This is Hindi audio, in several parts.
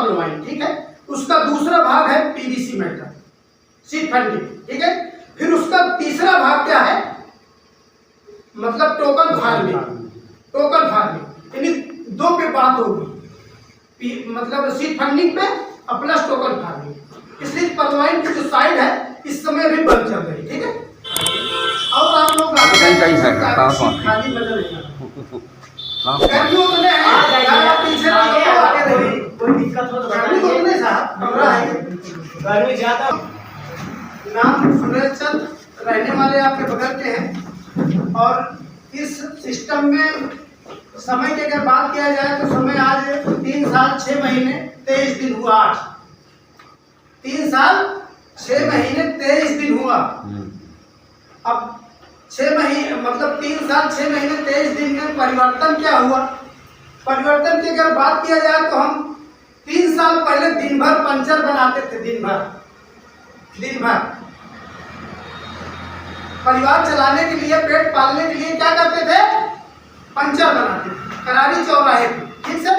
पर्लोवाइन, ठीक है। उसका दूसरा भाग है पीवीसी मेटल, शीट फंडिंग, ठीक है। फिर उसका तीसरा भाग क्या है, मतलब टोकन फार्मिंग। टोकन फार्मिंग यानी दो पे बात होगी, मतलब शीट फंडिंग पे और प्लस टोकन फार्मिंग। इसलिए पर्लोवाइन की जो साइड है इस समय भी बंद चल रही, ठीक है। और आप लोग खाली बदल लेना, गर्मी उतने हैं यार, पीछे आगे रही, कोई दिक्कत हो तो गर्मी तो उतने साहब कमरा है, गर्मी ज्यादा। नाम सुरेश चंद, रहने वाले आपके बगल के हैं। और इस सिस्टम में समय की अगर बात किया जाए तो समय आज 3 साल 6 महीने 23 दिन हुआ। आज 3 साल 6 महीने 23 दिन हुआ। अब 6 महीने मतलब 3 साल 6 महीने 23 दिन में परिवर्तन क्या हुआ? परिवर्तन की अगर बात किया जाए तो हम 3 साल पहले दिन भर पंचर बनाते थे, दिन भर परिवार चलाने के लिए, पेट पालने के लिए क्या करते थे? पंचर बनाते थे करारी चौराहे पे, ठीक है।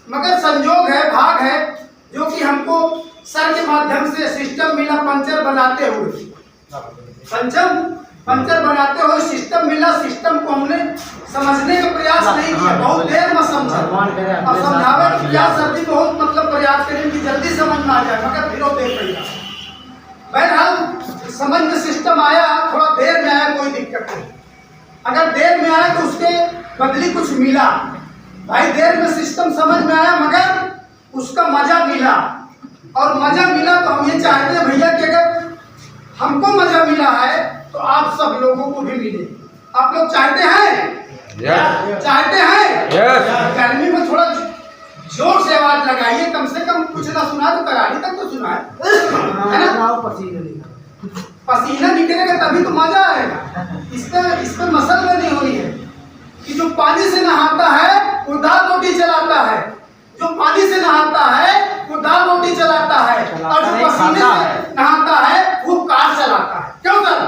मगर संजोग है, भाग है, जो कि हमको सर के माध्यम से सिस्टम मिला पंचर बनाते हुए, पंचर बनाते हुए सिस्टम मिला। सिस्टम को हमने समझने का प्रयास नहीं किया, बहुत देर में समझा और समझावे कि क्या सर्दी बहुत मतलब प्रयास करें कि जल्दी समझ में आ जाए, मगर फिर देर पड़ गया। बहरहाल समझ में सिस्टम आया, थोड़ा देर में आया, कोई दिक्कत नहीं। अगर देर में आया तो उसके बदली कुछ मिला। भाई देर में सिस्टम समझ में आया मगर उसका मजा मिला, और मजा मिला तो हम ये चाहते हैं भैया कि अगर हमको मजा मिला है तो आप सब लोगों को भी मिले। आप लोग चाहते हैं? चाहते हैं? गर्मी में थोड़ा जोर से आवाज लगाइए, कम से कम कुछ ना सुना तो करारी तक तो सुना है ना। पसीना निकलेगा तभी तो मजा आएगा। इस पर मसल नहीं हो रही है कि जो पानी से नहाता है वो दाल रोटी चलाता है, जो पानी से नहाता है वो दाल रोटी चलाता है, और जो पसीने से नहाता है वो कार चलाता है। क्यों सर?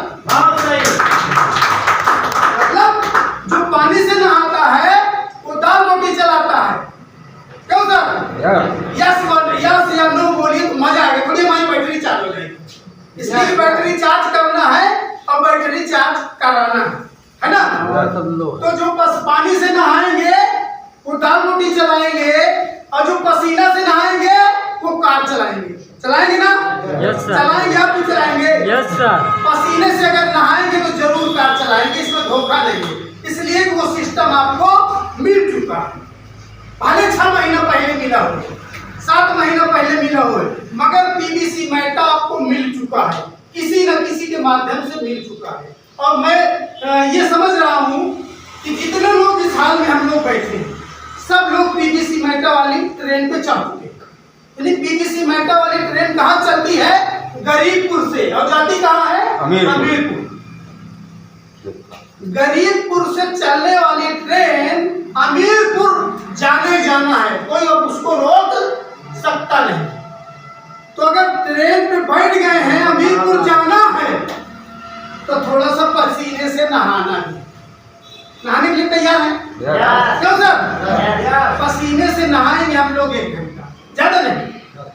मतलब जो पानी से नहाता है वो दाल रोटी चलाता है। क्यों सर? यस या नो बोलिए तो मजा आएगा, थोड़ी हमारी बैटरी चार्ज हो जाएगी। इसलिए बैटरी चार्ज करना है और बैटरी चार्ज कराना है ना। तो जो बस पानी से नहाएंगे वो दाल रोटी चलाएंगे, और जो पसीना से नहाएंगे वो कार चलाएंगे ना। चलाएंगे, आप भी चलाएंगे। पसीने से अगर नहाएंगे तो जरूर कार चलाएंगे, इसमें धोखा नहीं है। इसलिए वो सिस्टम आपको मिल चुका है, भले 6 महीना पहले मिला हो, 7 महीना पहले मिला हो, मगर पीवीसी मेटा आपको मिल चुका है, किसी न किसी के माध्यम से मिल चुका है। और मैं ये समझ रहा हूँ कि जितने लोग इस हाल में हम लोग बैठे हैं सब लोग पीवीसी मेटा वाली ट्रेन पे चढ़ चुके हैं। यानी पीवीसी मेटा वाली ट्रेन कहाँ चलती है? गरीबपुर से, और जाती कहाँ है? हमीरपुर। गरीबपुर से चलने वाली ट्रेन हमीरपुर जाना है, कोई अब उसको रोक सकता नहीं। तो अगर ट्रेन पे बैठ गए हैं, हमीरपुर जाना है, तो थोड़ा सा पसीने से नहाना है। नहाने के लिए तैयार है? क्यों सर? पसीने से नहाएंगे हम लोग 1 घंटा, ज्यादा नहीं।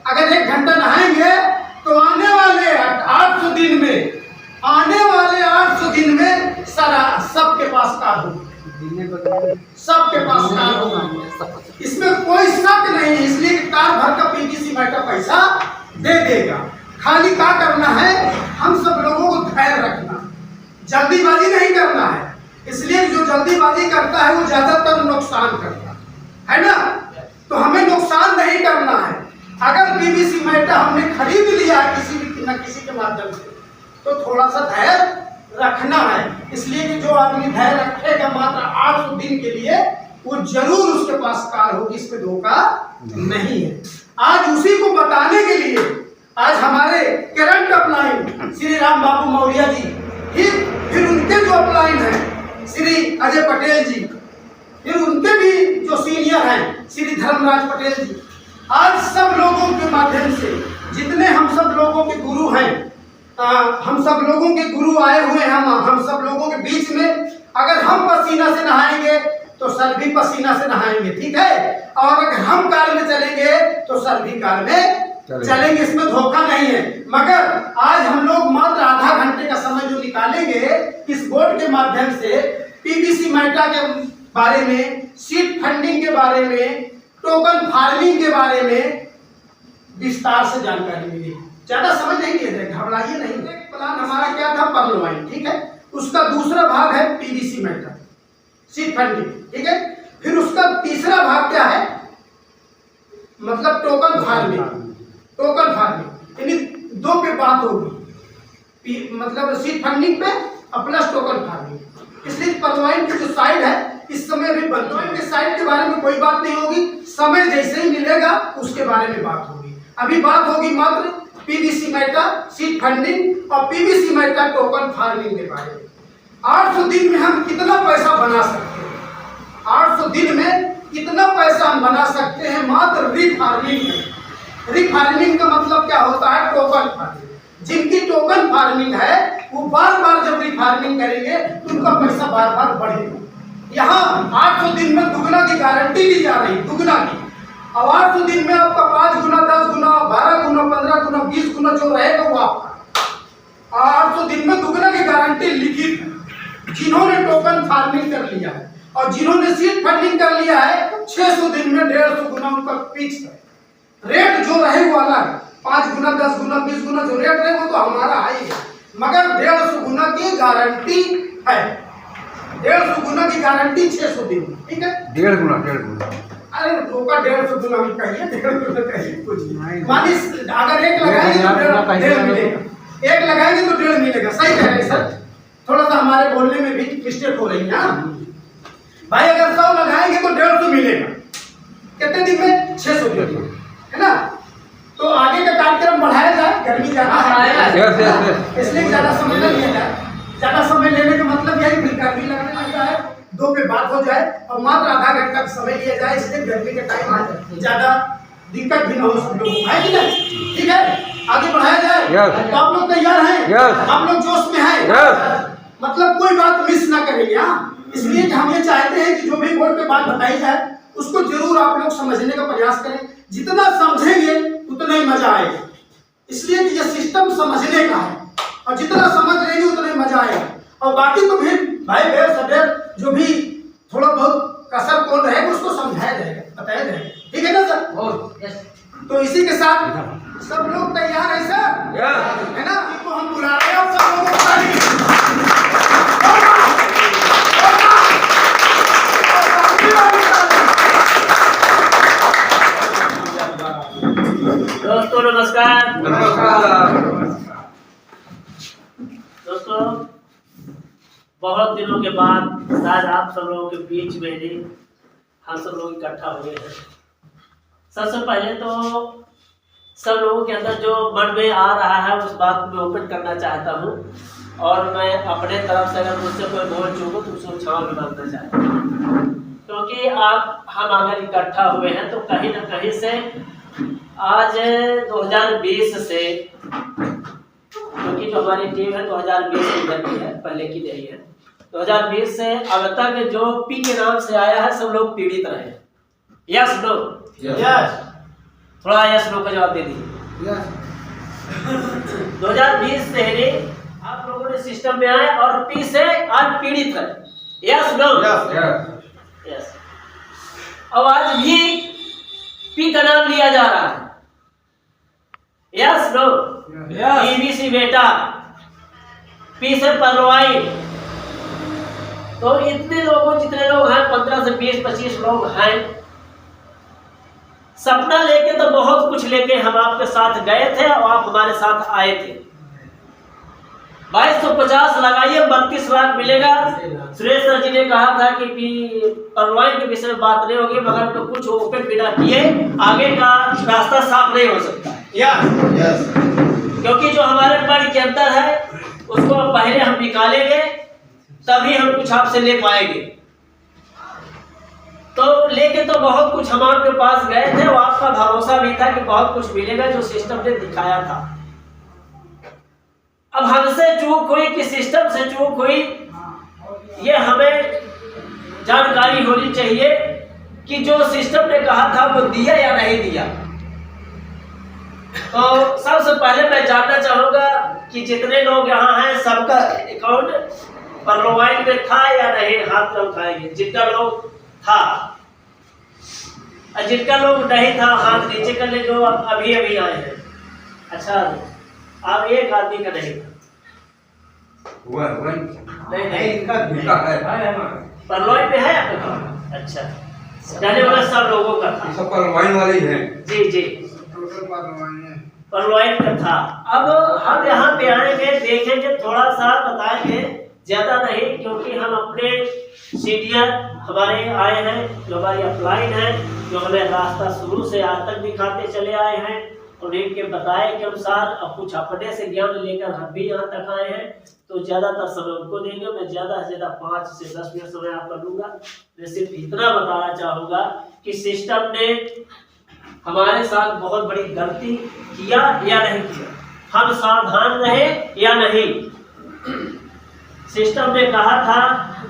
अगर 1 घंटा नहाएंगे तो आने वाले 800 दिन में, सबके पास कार होगी, सबके पास कार होगी, इसमें कोई शक नहीं। इसलिए कार भर का पीवीसी मेटा पैसा दे देगा। खाली क्या करना है? हम सब लोगों को धैर्य रखना, जल्दीबाजी नहीं करना है। इसलिए जो जल्दीबाजी करता है वो ज्यादातर नुकसान करता है ना। तो हमें नुकसान नहीं करना है। अगर पीवीसी मेटा हमने खरीद लिया है किसी न किसी के माध्यम से, तो थोड़ा सा धैर्य रखना है। इसलिए कि जो आदमी धैर्य रखेगा मात्र 800 दिन के लिए, वो जरूर उसके पास कार होगी, इसमें धोखा नहीं है। आज उसी को बताने के लिए आज हमारे करंट अपलाइन श्री राम बाबू मौर्य जी, फिर उनके जो अपलाइन हैं श्री अजय पटेल जी, फिर उनके भी जो सीनियर हैं श्री धर्मराज पटेल जी, आज सब लोगों के माध्यम से जितने हम सब लोगों के गुरु हैं, हम सब लोगों के गुरु आए हुए हैं। हम सब लोगों के बीच में अगर हम पसीना से नहाएंगे तो सर भी पसीना से नहाएंगे, ठीक है। और अगर हम कार में चलेंगे तो सर भी कार में चलेंगे, इसमें धोखा नहीं है। मगर आज हम लोग मात्र आधा घंटे का समय जो निकालेंगे इस बोर्ड के माध्यम से पीवीसी मेटा के बारे में, सीट फंडिंग के बारे में, टोकन फार्मिंग के बारे में विस्तार से जानकारी मिलेगी। ज्यादा समझ नहीं लिया जाएगा, घबराइए नहीं। प्लान हमारा क्या था, पर्लवाइन, ठीक है। उसका दूसरा भाग है पीवीसी मेटा, सीट फंडिंग, ठीक है। फिर उसका तीसरा भाग क्या है, मतलब टोकन फार्मिंग। टोकन फार्मिंग यानी दो पे बात होगी, मतलब सीट फंडिंग पे और प्लस टोकन फार्मिंग। इसलिए पर्लवाइन की जो साइड है इस समय भी पर्लवाइन के साइड के बारे में कोई बात नहीं होगी, समय जैसे ही मिलेगा उसके बारे में बात होगी। अभी बात होगी मात्र पीवीसी मेटा, सीट फंडिंग और पीवीसी मेटा टोकन फार्मिंग के बारे में। 800 दिन में हम कितना पैसा बना सकते हैं, 800 दिन में कितना पैसा हम बना सकते हैं मात्र रीफार्मिंग में। रीफार्मिंग का मतलब क्या होता है, टोकन फार्मिंग। जिनकी टोकन फार्मिंग है वो बार बार जब रीफार्मिंग करेंगे तो उनका पैसा बार बार बढ़ेगा। यहाँ 800 दिन में दुगना की गारंटी दी जा रही, दुगना की। अब 800 दिन में आपका 5 गुना, 10 गुना, 12 गुना, 15 गुना, 20 गुना जो रहेगा वो आपका। 800 दिन में दुगना की गारंटी लिखित है जिन्होंने टोकन फार्मिंग कर लिया है। और जिन्होंने सीट फंडिंग कर लिया है 600 दिन में 150 गुना उनका फिक्स है। रेट जो रहे वो अलग, 5 गुना, 10 गुना, 20 गुना जो रेट रहे वो तो हमारा आई है, मगर 150 गुना की गारंटी है। 150 गुना की गारंटी 600 दिन, ठीक है। 1.5 गुना। अरे रोका 150 गुना भी कहिए, 1.5 गुना कहिए, कुछ मानी। अगर एक लगाएंगे तो 1.5 मिलेगा, एक लगाएंगे तो 1.5 मिलेगा। सही कह रहे हैं सर, थोड़ा सा हमारे बोलने में भी मिस्टेक हो रही है भाई। अगर 100 लगाएंगे तो 150 मिलेगा, कितने दिन में, 600 दिन में, है ना। तो आगे का कार्यक्रम बढ़ाया जाए, गर्मी ज्यादा है इसलिए ज्यादा समय न लिया जाए। ज्यादा समय लेने का मतलब यही फिर गर्मी लगने लगता है, दो पे बात हो जाए और मात्र आधा घंटा का समय लिया जाए, इसलिए गर्मी के टाइम ज्यादा दिक्कत भी ना हो सब लोगों को, है कि नहीं, ठीक है। आगे बढ़ाया जाए तो आप लोग तैयार हैं, आप लोग जोश में हैं, मतलब कोई बात मिस ना करेंगे। इसलिए कि हम ये चाहते हैं कि जो भी बोर्ड पे बात बताई जाए उसको जरूर आप लोग समझने का प्रयास करें। जितना समझेंगे उतना ही मजा आएगा, इसलिए कि ये सिस्टम समझने का है और जितना समझ लेंगे उतना ही मजा आएगा। और बाकी तो फिर भाई बेर सवेर जो भी थोड़ा बहुत कसर कौन रहेगा उसको समझाया जाएगा, बताया जाएगा, ठीक है ना सर। तो इसी के साथ सब लोग तैयार है सर, है ना। तो हम बुला रहे हैं आप सब लोगों को। दोस्तों नमस्कार। दोस्तों बहुत दिनों के बाद आज आप सब लोगों के बीच में ही हम सब लोग इकट्ठा हुए हैं। सबसे पहले तो सब लोगों के अंदर जो मन में आ रहा है उस बात को मैं ओपन करना चाहता हूँ, और मैं अपने तरफ से अगर मुझसे कोई बोल चूको तो उसको क्षमा भी मांगना चाहता हूँ। क्योंकि हम अगर इकट्ठा हुए हैं तो कहीं ना कहीं से आज 2020 से, क्योंकि जो हमारी टीम है 2020 से इधर की है, पहले की नहीं है। 2020 से अब तक जो पी के नाम से आया है सब लोग पीड़ित रहे। यस नो, यस, थोड़ा यस नो का जवाब दे दीजिए। 2020 से ही आप लोगों ने सिस्टम में आए और पी से आज पीड़ित रहे। Yes no, yes. अब आज भी पी का नाम लिया जा रहा है। यस नो, पीवीसी मेटा, पी से पर्लवाइन। तो इतने लोगों, जितने लोग हैं 15 से 20-25 लोग हैं, सपना लेके तो बहुत कुछ लेके हम आपके साथ गए थे और आप हमारे साथ आए थे। 2250 लगाइए, 32 लाख मिलेगा। सुरेश सर जी ने कहा था कि पर्लवाइन के विषय में बात नहीं होगी, मगर तो कुछ ओपन बिना किए आगे का रास्ता साफ नहीं हो सकता है। यस, क्योंकि जो हमारे मन के अंदर है उसको पहले हम निकालेंगे, तभी हम कुछ आपसे ले पाएंगे। तो लेके तो बहुत कुछ हम आपके पास गए थे और आपका भरोसा भी था कि बहुत कुछ मिलेगा जो सिस्टम ने दिखाया था। अब हमसे चूक हुई कि सिस्टम से चूक हुई, ये हमें जानकारी होनी चाहिए कि जो सिस्टम ने कहा था वो दिया या नहीं दिया। तो सबसे पहले मैं जानना चाहूंगा कि जितने लोग यहाँ हैं सबका अकाउंट परलोवाइन में था या नहीं, हाथ में उठाएंगे जिनका लोग था, और जिनका लोग नहीं था हाथ नीचे कर ले, जो अभी अभी आए हैं। अच्छा, अब एक आदमी का नहीं था। नहीं इनका है परलोवाइन में है आपका? अच्छा, जाने वाला सब लोगों का था, सब परलोवाइन वाले ही हैं। जी जी, परलोवाइन का था। अब हम यहाँ पे आएंगे, देखेंगे, थोड़ा सा बताएंगे, ज्यादा नहीं, क्योंकि हम अपने सीनियर हमारे आए हैं जो हमारी अपलाइन है, जो हमें रास्ता शुरू से आज तक दिखाते चले आए हैं, और इनके बताए के अनुसार अब कुछ अपने से ज्ञान लेकर हम भी यहाँ तक आए हैं। तो ज़्यादातर समय उनको देंगे, मैं ज़्यादा से ज़्यादा 5 से 10 मिनट समय आपका लूँगा। मैं सिर्फ इतना बताना चाहूँगा कि सिस्टम ने हमारे साथ बहुत बड़ी गलती किया या नहीं किया, हम सावधान रहे या नहीं। सिस्टम ने कहा था,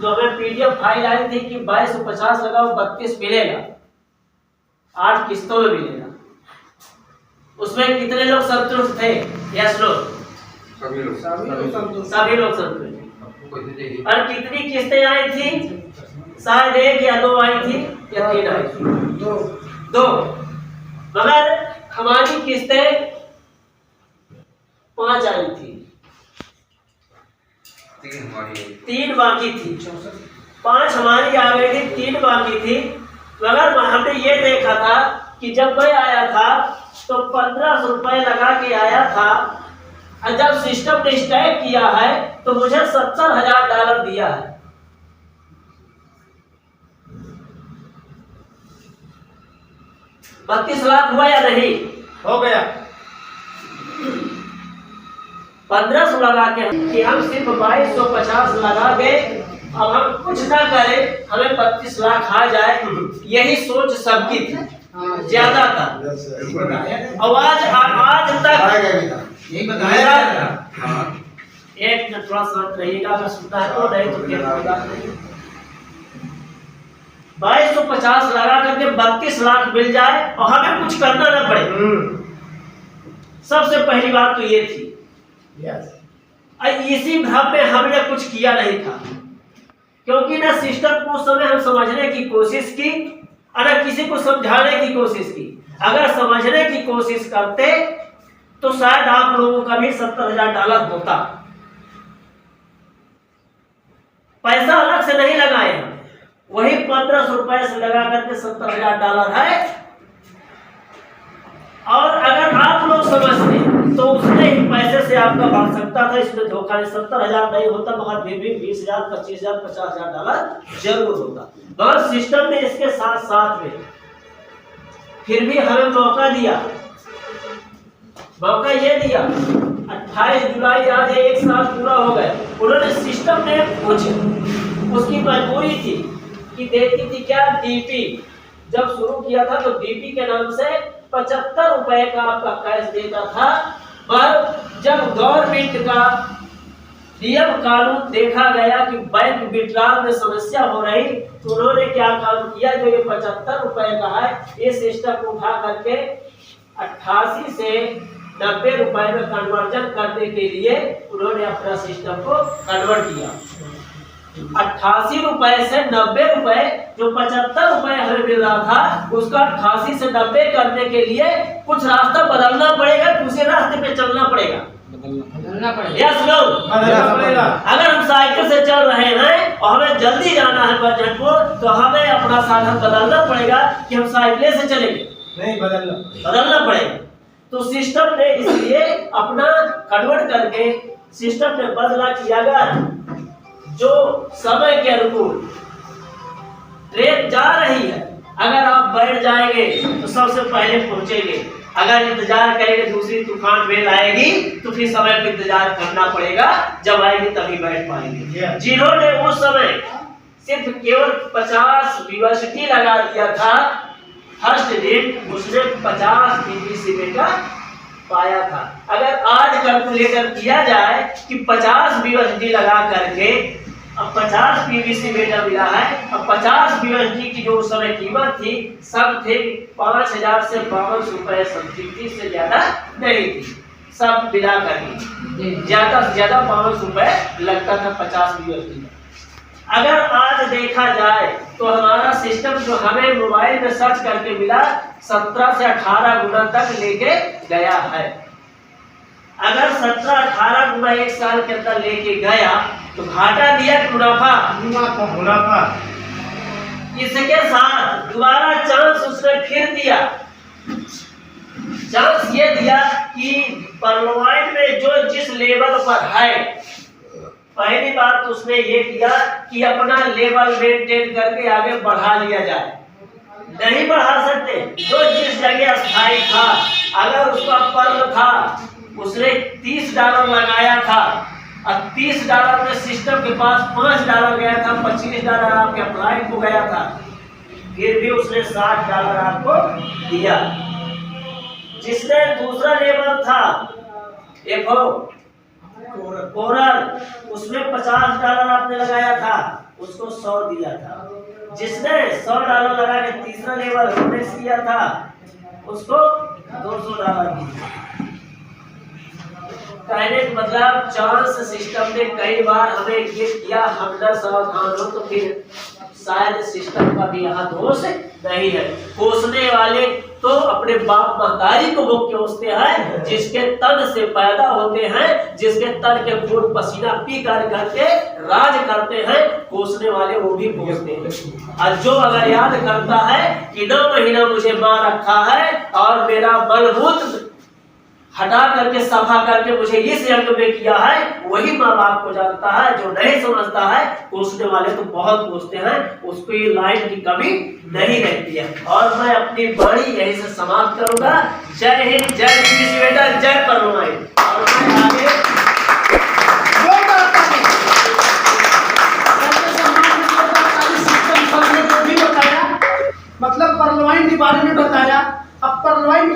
जो हमें पीडीएफ फाइल आई थी कि 2250 लगाओ 32 मिलेगा, 8 किस्तों में मिलेगा। उसमें कितने लोग संतुष्ट थे? यस लोग, सभी लोग संतुष्ट। और कितनी किस्तें आई थी? शायद 1 या 2 आई थी या 3 आई थी, 2। मगर हमारी किस्तें 5 आई थी, 3 बाकी थी। 5 हमारी आ गई थी, 3 बाकी थी। मगर हमने ये देखा था कि जब मैं आया था तो 1500 रुपए लगा के आया था, और जब सिस्टम ने स्टैक किया है तो मुझे $70,000 दिया है। $32 लाख हुआ या नहीं? हो गया। 1500 लगा के कि हम सिर्फ 2250 लगा दे, अब हम कुछ ना करें, हमें 32 लाख आ जाए, यही सोच सबकी थी, ज्यादा था। आज तक यही बताया एक मिनट थोड़ा शांत रहिएगा, अगर सुनना है तो, नहीं तो क्या होगा। 2250 लगा करके 32 लाख मिल जाए और हमें कुछ करना ना पड़े, सबसे पहली बात तो ये थी। इसी भ्रम में हमने कुछ किया नहीं था, क्योंकि ना सिस्टम को उस समय हम समझने की कोशिश की, और किसी को समझाने की कोशिश की। अगर समझने की कोशिश करते तो शायद आप लोगों का भी $70,000 होता। पैसा अलग से नहीं लगाए हम, वही 1500 रुपए से लगा करके $70,000 है। और अगर आप लोग समझते तो उतने ही पैसे से आपका बढ़ सकता था, इसमें धोखा नहीं। 70,000 नहीं होता, मगर फिर भी 20,000, 25,000, $50,000 जरूर होता। मगर सिस्टम ने इसके साथ साथ में फिर भी हमें मौका दिया। मौका ये दिया, 28 जुलाई आज 1 साल पूरा हो गया। उन्होंने सिस्टम ने कुछ उसकी मजबूरी थी कि देती थी क्या, डीपी जब शुरू किया था तो डीपी के नाम से 75 रुपए का आपका कैश देता था। पर जब गवर्नमेंट का नियम कानून देखा गया कि बैंक विड्रॉल में समस्या हो रही, तो उन्होंने क्या काम किया, जो ये 75 रुपए का है, ये सिस्टम को उठा करके 88 से 90 रुपए में कन्वर्जन करने के लिए उन्होंने अपना सिस्टम को कन्वर्ट किया। 88 रुपए से 90 रुपए, जो 75 रुपए हमें मिल रहा था, उसका 88 से 90 करने के लिए कुछ रास्ता बदलना पड़ेगा, दूसरे रास्ते पे चलना पड़ेगा। यस लोग, अगर हम साइकिल से चल रहे हैं और हमें जल्दी जाना है बजटपुर, तो हमें अपना साधन बदलना पड़ेगा कि हम साइकिल से चलेंगे, नहीं बदलना पड़ेगा। तो सिस्टम ने इसलिए अपना कन्वर्ट करके सिस्टम ने बदला किया गया, जो समय के अनुकूल ट्रेन जा रही है, अगर आप बैठ जाएंगे तो सबसे पहले पहुंचेंगे। अगर इंतजार करेंगे दूसरी तूफान बेल आएगी तो फिर समय पर इंतजार करना पड़ेगा, जब आएगी तभी बैठ पाएंगे। जिन्होंने उस समय सिर्फ केवल 50 यूनिवर्सिटी लगा दिया था फर्स्ट डेट, उसने 50 पीवीसी का पाया था। अगर आज कैलकुलेटर किया जाए कि 50 यूनिवर्सिटी लगा करके अब 50 पीवीसी मीटर मिला है। अब 50 यूएसडी की जो उस समय कीमत थी सब थे 5000 से 5200 रुपए समथिंग थी, इससे ज्यादा नहीं थी। सब मिला कर ज्यादा से ज्यादा 5200 रुपए लगता था 50 यूएसडी में। अगर आज देखा जाए तो हमारा सिस्टम जो हमें मोबाइल में सर्च करके मिला 17 से 18 गुना तक लेके गया है। अगर 17-18 गुना एक साल के अंदर लेके गया तो घाटा दिया कि मुनाफा? मुनाफा। इसके साथ दोबारा चांस उसने फिर दिया। चांस ये दिया कि परलवाइन में जो जिस लेवल पर है, पहली बात तो उसने ये किया कि अपना लेवल मेंटेन करके आगे बढ़ा लिया जाए। नहीं बढ़ा सकते, जो जिस जगह स्थायी था, अगर उसका पर्ल था उसने $30 लगाया था और $30 में सिस्टम के पास $5 गया था, $25 आपके अप्लाई को गया था, फिर भी उसने $60 आपको दिया। जिसने दूसरा लेवल था एफओ कोरल, उसमें $50 आपने लगाया था, उसको 100 दिया था। जिसने $100 लगा के तीसरा लेवल रोटेक्स किया था उसको $200 दिया। कहने का मतलब चांस सिस्टम ने कई बार हमें ये किया, हम न सावधान हो तो फिर शायद सिस्टम का भी यहाँ दोष नहीं है। कोसने वाले तो अपने बाप महतारी को वो कोसते हैं, जिसके तन से पैदा होते हैं, जिसके तन के खून पसीना पी कर करके राज करते हैं, कोसने वाले वो भी कोसते हैं। और जो अगर याद करता है कि 9 महीना मुझे माँ रखा है और मेरा बलबूत हटा करके सफा करके मुझे इस यंग में किया है, वही माँ बाप को जानता है। जो नहीं समझता है कोसने वाले तो बहुत कोसते हैं, उसको ये लाइन की कमी नहीं रहती है। और मैं अपनी वाणी यहीं से समाप्त करूंगा। जय हिंद, जय पीवीसी मेटल, जय परलवाइन। और मैं आगे सिस्टम भी बताया, मतलब परलवाइन के बारे में बताया। अब परलवाइन